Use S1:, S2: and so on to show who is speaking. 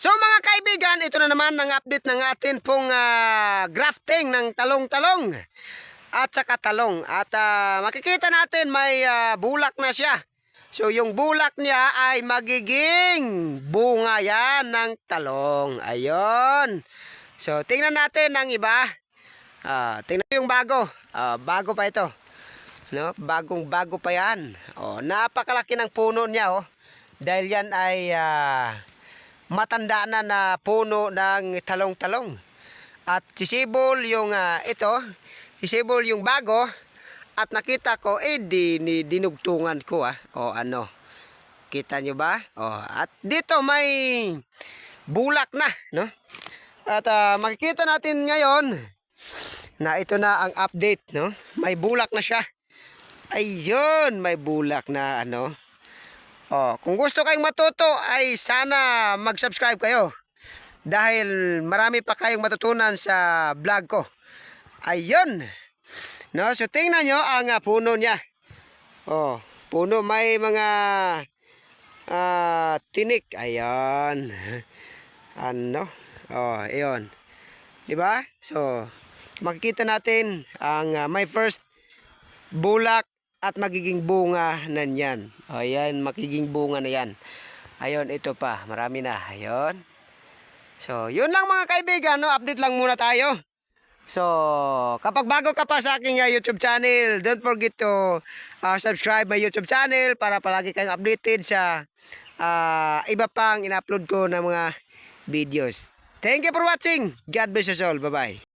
S1: So mga kaibigan, ito na naman ang update ng atin pong grafting ng talong-talong at saka talong. At makikita natin may bulak na siya. So yung bulak niya ay magiging bunga yan ng talong. Ayun. So tingnan natin ang iba. Tingnan yung bago. Bago pa ito. No? Bagong bago pa yan. Napakalaki ng puno niya. Dahil yan ay matanda na puno ng talong-talong. At sisibol yung ito, sisibol yung bago. At nakita ko dinugtungan ko ano. Kita nyo ba? At dito may bulak na, no? At makikita natin ngayon na ito na ang update, no? May bulak na siya. Ayun, may bulak na ano. Kung gusto kayong matuto ay sana mag-subscribe kayo. Dahil marami pa kayong matutunan sa vlog ko. Ayun. No, so tingnan nyo ang puno niya. Puno may mga tinik. Ayan. Ano? Ayun. 'Di ba? So makikita natin ang may first bulak at magiging bunga na yan. Ayan, magiging bunga na yan. Ayun, ito pa. Marami na. Ayun. So, yun lang mga kaibigan. No? Update lang muna tayo. So, kapag bago ka pa sa aking YouTube channel, don't forget to subscribe my YouTube channel para palagi kayong updated sa iba pang in-upload ko na mga videos. Thank you for watching. God bless us all. Bye-bye.